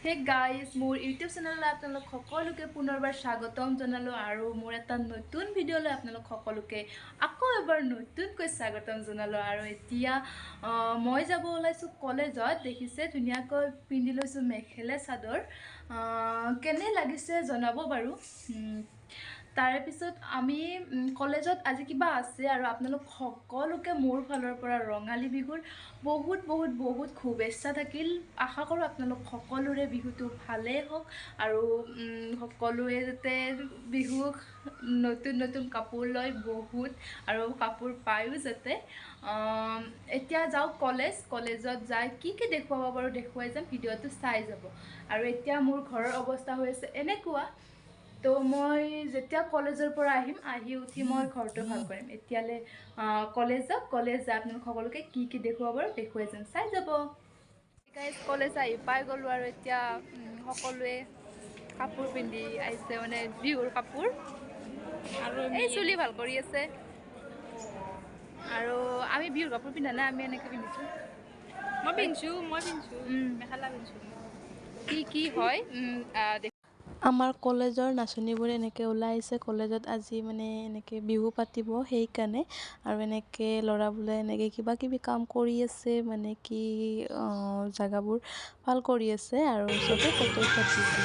Hey guys মোৰ YouTube চেনেললৈ আপোনালোক সকলোকে পুনৰবাৰ স্বাগতম জনালোঁ আৰু মোৰ এটা নতুন ভিডিঅ'লৈ আপোনালোক সকলোকে আকৌ এবাৰ নতুনকৈ স্বাগতম জনালোঁ। আৰু এতিয়া মই যাব ওলাইছোঁ কলেজত। দেখিছে ধুনীয়াকৈ পিন্ধি লৈছোঁ মেখেলা চাদৰ। কেনে লাগিছে জনাব বাৰু। তাৰে পিছত আমি কলেজত আজি কিবা আছে আৰু আপোনালোক সকলোকে মোৰ ফালৰ পৰা ৰঙালী বিহুৰ বহুত বহুত বহুত শুভেচ্ছা থাকিল। আশা কৰোঁ আপোনালোক সকলোৰে বিহুটো ভালেই হওক আৰু সকলোৱে যাতে বিহু নতুন নতুন কাপোৰ লয় বহুত আৰু কাপোৰ পায়ো যাতে। এতিয়া যাওক কলেজত যাই কি দেখুৱাব বাৰু দেখুৱাই যাম, ভিডিঅ'টো চাই যাব। আৰু এতিয়া মোৰ ঘৰৰ অৱস্থা হৈ আছে এনেকুৱা। তো মই যেতিয়া কলেজৰ পৰা আহি উঠি মই ঘৰটো ভাল কৰিম। এতিয়ালৈ কলেজ যাই আপোনালোক সকলোকে কি দেখুৱাব বাৰু দেখুৱাই যাম, চাই যাব। গাইজ কলেজ আহি পাই গ'লোঁ আৰু এতিয়া সকলোৱে কাপোৰ পিন্ধি আহিছে, মানে বিহুৰ কাপোৰ। আৰু এই চুলি ভাল কৰি আছে। আৰু আমি বিহুৰ কাপোৰ পিন্ধা নাই, আমি এনেকৈ পিন্ধিছোঁ। মই পিন্ধিছোঁ মেখেলা পিন্ধিছোঁ। কি হয় আমাৰ কলেজৰ নাচনীবোৰ এনেকৈ ওলাই আহিছে। কলেজত আজি মানে এনেকৈ বিহু পাতিব সেইকাৰণে। আৰু এনেকৈ ল'ৰাবোৰে এনেকৈ কিবা কিবি কাম কৰি আছে, মানে কি জেগাবোৰ ভাল কৰি আছে আৰু চবে ফটো শ্বট দিছে।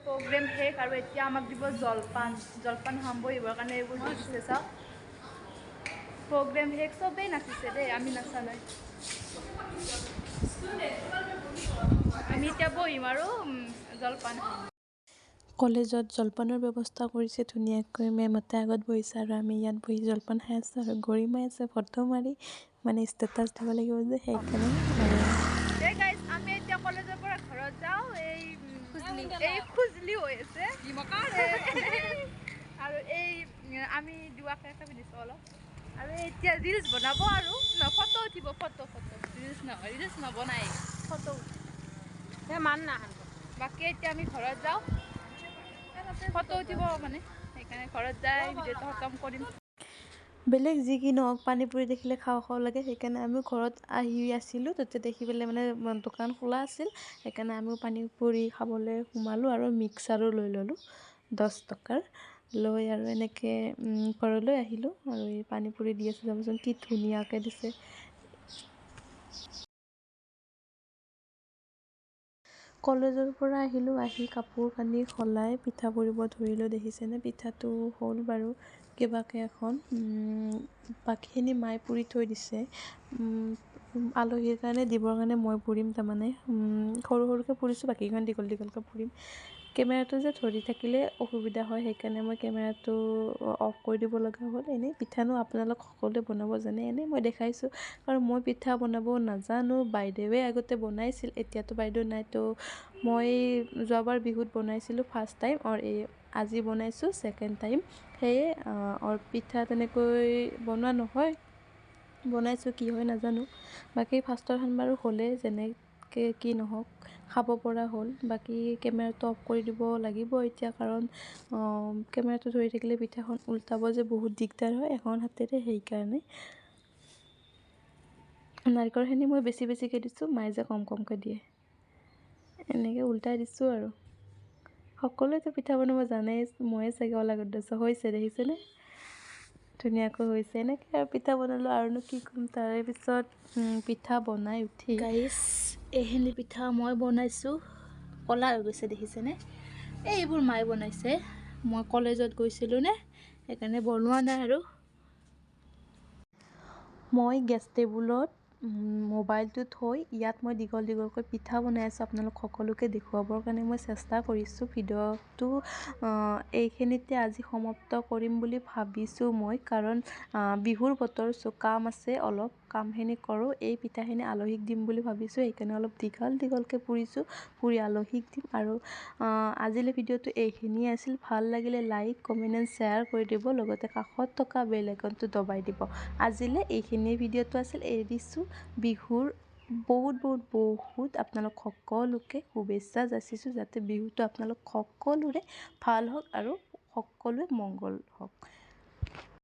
প্ৰগ্ৰেম শেষ আৰু এতিয়া আমাক দিব জলপান খাম বহিবৰ কাৰণে এইবোৰ দিছে চাওক প্ৰগ্ৰেম শেষ চবেই নাচিছে দেই আমি নাচা নাই আমি এতিয়া বহিম আৰু জলপান খাম কলেজত জলপানৰ ব্যৱস্থা কৰিছে ধুনীয়াকৈ মেমহঁতে আগত বহিছে আৰু আমি ইয়াত বহি জলপান খাই আছোঁ আৰু গৰিমাই আছে ফটো মাৰি মানে ষ্টেটাছ দিব লাগিব যে সেইকাৰণে গাইজ আমি এতিয়া কলেজৰ পৰা ঘৰত যাওঁ এই খুজলি হৈ আছে আৰু এই আমি দুৱাকে দিছোঁ অলপ আৰু এতিয়া ৰিলছ বনাব আৰু ফটো উঠিব ফটো ৰিলছ নহয় ৰিলছ নবনাই ফটো মান না বাকী এতিয়া আমি ঘৰত যাওঁ ফটো উঠিব মানে সেইকাৰণে ঘৰত যাই ভিডিঅ'টো খতম কৰিম বেলেগ যি কি নহওক পানী পুৰি দেখিলে খাওঁ লাগে সেইকাৰণে আমিও ঘৰত আহি আছিলোঁ তেতিয়া দেখি পেলাই মানে দোকান খোলা আছিল সেইকাৰণে আমিও পানী পুৰি খাবলৈ সোমালোঁ আৰু মিক্সাৰো লৈ ল'লোঁ 10 টকাৰ লৈ আৰু এনেকৈ ঘৰলৈ আহিলোঁ আৰু এই পানী পুৰি দি আছে যাবচোন কি ধুনীয়াকৈ দিছে কলেজৰ পৰা আহিলোঁ আহি কাপোৰ কানি সলাই পিঠা পুৰিব ধৰিলোঁ দেখিছেনে পিঠাটো হ'ল বাৰু কিবাকৈ এখন বাকীখিনি মায়ে পুৰি থৈ দিছে আলহীৰ কাৰণে দিবৰ কাৰণে মই পুৰিম তাৰমানে সৰুকৈ পুৰিছোঁ বাকীখন দীঘলকৈ পুৰিম কেমেৰাটো যে ধৰি থাকিলে অসুবিধা হয় সেইকাৰণে মই কেমেৰাটো অফ কৰি দিব লগা হ'ল এনেই পিঠানো আপোনালোক সকলোৱে বনাব জানে এনেই মই দেখাইছোঁ কাৰণ মই পিঠা বনাব নাজানো বাইদেৱে আগতে বনাইছিল এতিয়াতো বাইদেউ নাই তো মই যোৱাবাৰ বিহুত বনাইছিলোঁ ফাৰ্ষ্ট টাইম আৰু আজি বনাইছোঁ ছেকেণ্ড টাইম সেয়ে পিঠা তেনেকৈ বনোৱা নহয় বনাইছোঁ কি হয় নাজানো বাকী ফাৰ্ষ্টৰখন বাৰু হ'লে যেনেকৈ কি নহওক খাব পৰা হ'ল বাকী কেমেৰাটো অফ কৰি দিব লাগিব এতিয়া কাৰণ কেমেৰাটো ধৰি থাকিলে পিঠাখন উল্টাব যে বহুত দিগদাৰ হয় এখন হাতেৰে সেইকাৰণে নাৰিকলখিনি মই বেছিকৈ দিছোঁ মায়ে যে কমকৈ দিয়ে এনেকৈ উল্টাই দিছোঁ আৰু সকলোৱেতো পিঠা বনাব জানেই ময়ে চাগে অলাগধ্যস্য হৈছে দেখিছেনে ধুনীয়াকৈ হৈছে এনেকৈ আৰু পিঠা বনালোঁ আৰুনো কি ক'ম তাৰে পিছত পিঠা বনাই উঠি গাইছ এইখিনি পিঠা মই বনাইছোঁ ক'লা হৈ গৈছে দেখিছেনে এইবোৰ মায়ে বনাইছে মই কলেজত গৈছিলোঁ নে সেইকাৰণে বনোৱা নাই আৰু মই গেছ টেবুলত মোবাইলটো থৈ ইয়াত মই দীঘলকৈ পিঠা বনাই আছোঁ আপোনালোক সকলোকে দেখুৱাবৰ কাৰণে মই চেষ্টা কৰিছোঁ ভিডিঅ'টো এইখিনিতে আজি সমাপ্ত কৰিম বুলি ভাবিছোঁ মই কাৰণ বিহুৰ বতৰ কাম আছে অলপ কামখিনি কৰোঁ এই পিঠাখিনি আলহীক দিম বুলি ভাবিছোঁ সেইকাৰণে অলপ দীঘলকৈ পুৰিছোঁ পুৰি আলহীক দিম আৰু আজিলৈ ভিডিঅ'টো এইখিনিয়ে আছিল ভাল লাগিলে লাইক কমেণ্ট এণ্ড শ্বেয়াৰ কৰি দিব লগতে কাষত থকা বেল আইকনটো দবাই দিব আজিলৈ এইখিনি ভিডিঅ'টো আছিল এৰিছোঁ বিহুৰ বহুত বহুত বহুত আপোনালোক সকলোকে শুভেচ্ছা যাচিছোঁ, যাতে বিহুটো আপোনালোক সকলোৰে ভাল হওক আৰু সকলোৱে মংগল হওক।